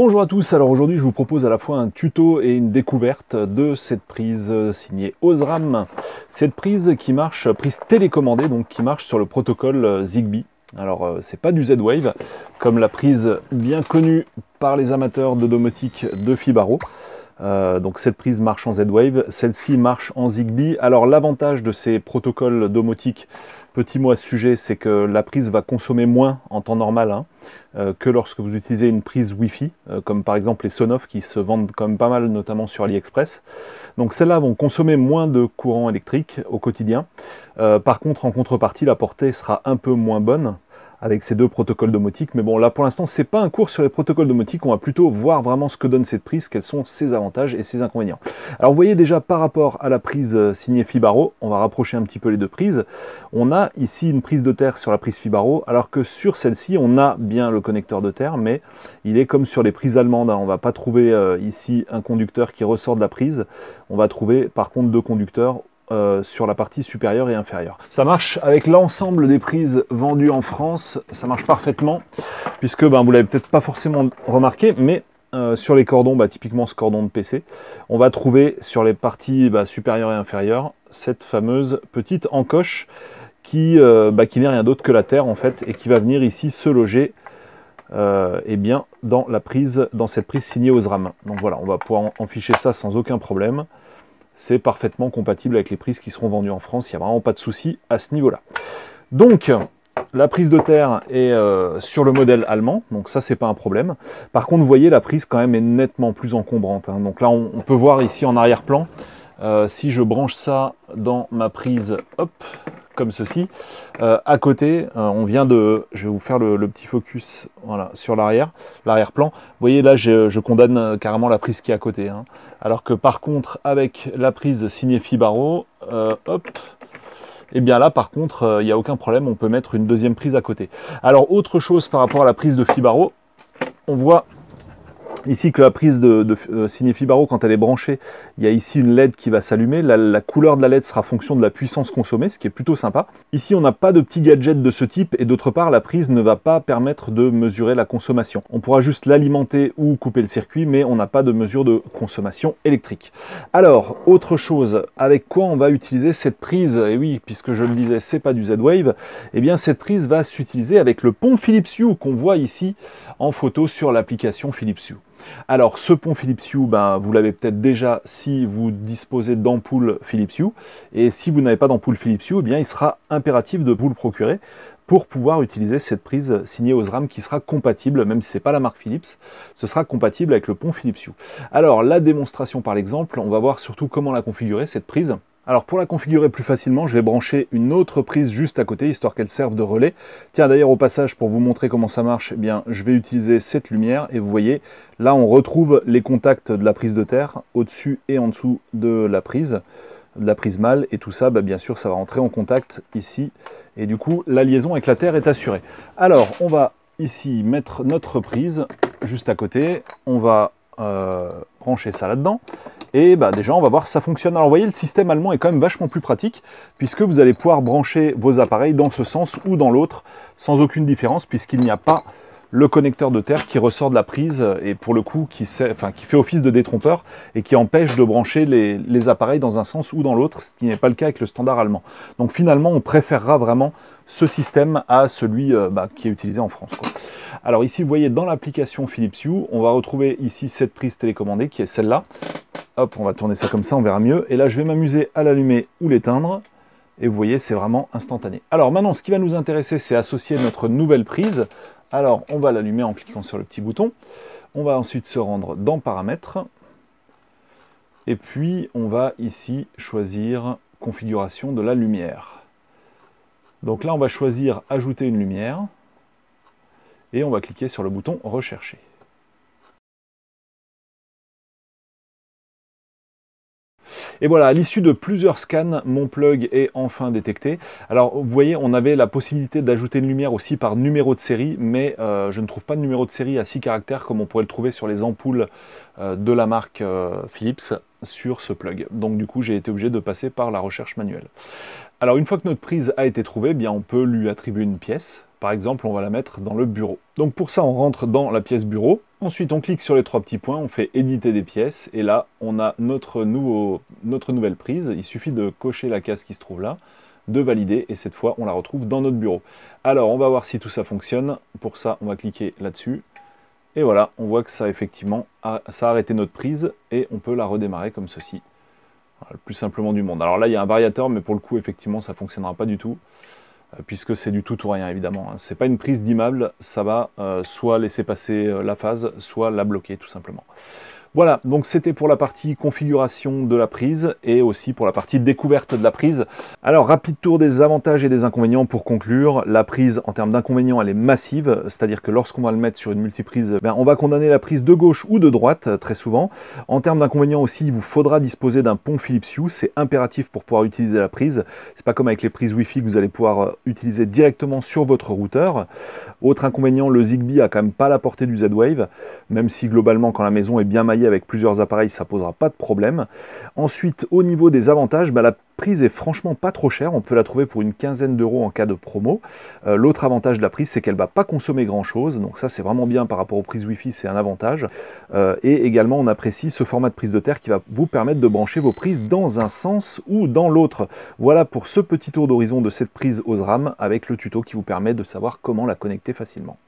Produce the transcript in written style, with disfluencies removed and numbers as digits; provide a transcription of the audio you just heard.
Bonjour à tous, alors aujourd'hui je vous propose à la fois un tuto et une découverte de cette prise signée Osram. Cette prise qui marche, prise télécommandée, donc qui marche sur le protocole Zigbee. Alors c'est pas du Z-Wave, comme la prise bien connue par les amateurs de domotique de Fibaro. Donc cette prise marche en Z-Wave, celle-ci marche en Zigbee. Alors l'avantage de ces protocoles domotiques, petit mot à ce sujet, c'est que la prise va consommer moins en temps normal que lorsque vous utilisez une prise Wi-Fi, comme par exemple les Sonoff qui se vendent quand même pas mal, notamment sur AliExpress. Donc celles-là vont consommer moins de courant électrique au quotidien. Par contre, en contrepartie, la portée sera un peu moins bonne avec ces deux protocoles domotiques. Mais bon, là pour l'instant, c'est pas un cours sur les protocoles domotiques, on va plutôt voir vraiment ce que donne cette prise, quels sont ses avantages et ses inconvénients. Alors vous voyez déjà par rapport à la prise signée Fibaro, on va rapprocher un petit peu les deux prises. On a ici une prise de terre sur la prise Fibaro, alors que sur celle-ci, on a bien le connecteur de terre, mais il est comme sur les prises allemandes. On va pas trouver ici un conducteur qui ressort de la prise, on va trouver par contre deux conducteurs sur la partie supérieure et inférieure. Ça marche avec l'ensemble des prises vendues en France, ça marche parfaitement, puisque vous l'avez peut-être pas forcément remarqué, mais sur les cordons, typiquement ce cordon de PC, on va trouver sur les parties supérieures et inférieures cette fameuse petite encoche qui n'est rien d'autre que la terre en fait, et qui va venir ici se loger bien dans cette prise signée Osram. Donc voilà, on va pouvoir en ficher ça sans aucun problème. C'est parfaitement compatible avec les prises qui seront vendues en France, il n'y a vraiment pas de souci à ce niveau-là. Donc, la prise de terre est sur le modèle allemand, donc ça c'est pas un problème. Par contre, vous voyez, la prise quand même est nettement plus encombrante. Donc là, on peut voir ici en arrière-plan, si je branche ça dans ma prise, hop, comme ceci, à côté, on vient de, je vais vous faire le petit focus, voilà, sur l'arrière-plan. Vous voyez là, je condamne carrément la prise qui est à côté. Alors que par contre, avec la prise signée Fibaro, hop, et bien là par contre, il n'y a aucun problème, on peut mettre une deuxième prise à côté. Alors autre chose par rapport à la prise de Fibaro, on voit ici que la prise signée Fibaro, quand elle est branchée, il y a ici une LED qui va s'allumer. La couleur de la LED sera fonction de la puissance consommée, ce qui est plutôt sympa. Ici, on n'a pas de petits gadgets de ce type, et d'autre part, la prise ne va pas permettre de mesurer la consommation. On pourra juste l'alimenter ou couper le circuit, mais on n'a pas de mesure de consommation électrique. Alors, autre chose, avec quoi on va utiliser cette prise? Et oui, puisque je le disais, c'est pas du Z-Wave, et bien cette prise va s'utiliser avec le pont Philips Hue qu'on voit ici en photo sur l'application Philips Hue. Alors ce pont Philips Hue, vous l'avez peut-être déjà si vous disposez d'ampoules Philips Hue, et si vous n'avez pas d'ampoule Philips Hue, il sera impératif de vous le procurer pour pouvoir utiliser cette prise signée Osram qui sera compatible, même si ce n'est pas la marque Philips, ce sera compatible avec le pont Philips Hue. Alors la démonstration par l'exemple, on va voir surtout comment la configurer cette prise. Alors pour la configurer plus facilement, je vais brancher une autre prise juste à côté, histoire qu'elle serve de relais. Tiens, d'ailleurs au passage, pour vous montrer comment ça marche, je vais utiliser cette lumière, et vous voyez, là on retrouve les contacts de la prise de terre, au-dessus et en dessous de la prise mâle, et tout ça, bien sûr, ça va rentrer en contact ici, et du coup, la liaison avec la terre est assurée. Alors, on va ici mettre notre prise juste à côté, on va brancher ça là-dedans, et déjà on va voir si ça fonctionne. Alors vous voyez, le système allemand est quand même vachement plus pratique, puisque vous allez pouvoir brancher vos appareils dans ce sens ou dans l'autre, sans aucune différence, puisqu'il n'y a pas le connecteur de terre qui ressort de la prise, et pour le coup qui fait office de détrompeur, et qui empêche de brancher les appareils dans un sens ou dans l'autre, ce qui n'est pas le cas avec le standard allemand. Donc finalement, on préférera vraiment ce système à celui qui est utilisé en France, quoi. Alors ici, vous voyez, dans l'application Philips Hue, on va retrouver ici cette prise télécommandée, qui est celle-là. Hop, on va tourner ça comme ça, on verra mieux. Et là, je vais m'amuser à l'allumer ou l'éteindre. Et vous voyez, c'est vraiment instantané. Alors maintenant, ce qui va nous intéresser, c'est associer notre nouvelle prise. Alors, on va l'allumer en cliquant sur le petit bouton. On va ensuite se rendre dans Paramètres. Et puis, on va ici choisir Configuration de la lumière. Donc là, on va choisir Ajouter une lumière. Et on va cliquer sur le bouton Rechercher. Et voilà, à l'issue de plusieurs scans, mon plug est enfin détecté. Alors vous voyez, on avait la possibilité d'ajouter une lumière aussi par numéro de série, mais je ne trouve pas de numéro de série à 6 caractères comme on pourrait le trouver sur les ampoules de la marque Philips sur ce plug. Donc du coup, j'ai été obligé de passer par la recherche manuelle. Alors une fois que notre prise a été trouvée, on peut lui attribuer une pièce. Par exemple, on va la mettre dans le bureau. Donc pour ça, on rentre dans la pièce bureau. Ensuite, on clique sur les 3 petits points, on fait éditer des pièces, et là, on a notre nouvelle prise. Il suffit de cocher la case qui se trouve là, de valider, et cette fois, on la retrouve dans notre bureau. Alors, on va voir si tout ça fonctionne. Pour ça, on va cliquer là-dessus. Et voilà, on voit que ça, effectivement, ça a arrêté notre prise, et on peut la redémarrer comme ceci. Voilà, le plus simplement du monde. Alors là, il y a un variateur, mais pour le coup, effectivement, ça ne fonctionnera pas du tout, puisque c'est du tout ou rien, évidemment. C'est pas une prise d'immable, ça va soit laisser passer la phase, soit la bloquer, tout simplement. Voilà, donc c'était pour la partie configuration de la prise et aussi pour la partie découverte de la prise. Alors, rapide tour des avantages et des inconvénients pour conclure. La prise, en termes d'inconvénients, elle est massive, c'est-à-dire que lorsqu'on va le mettre sur une multiprise, on va condamner la prise de gauche ou de droite, très souvent. En termes d'inconvénients aussi, il vous faudra disposer d'un pont Philips Hue, c'est impératif pour pouvoir utiliser la prise. C'est pas comme avec les prises Wi-Fi que vous allez pouvoir utiliser directement sur votre routeur. Autre inconvénient, le Zigbee a quand même pas la portée du Z-Wave, même si globalement, quand la maison est bien maillée avec plusieurs appareils, ça posera pas de problème. Ensuite, au niveau des avantages, la prise est franchement pas trop chère, on peut la trouver pour une quinzaine d'euros en cas de promo. L'autre avantage de la prise, c'est qu'elle va pas consommer grand chose, donc ça c'est vraiment bien par rapport aux prises Wi-Fi, c'est un avantage. Et également, on apprécie ce format de prise de terre qui va vous permettre de brancher vos prises dans un sens ou dans l'autre. Voilà pour ce petit tour d'horizon de cette prise Osram avec le tuto qui vous permet de savoir comment la connecter facilement.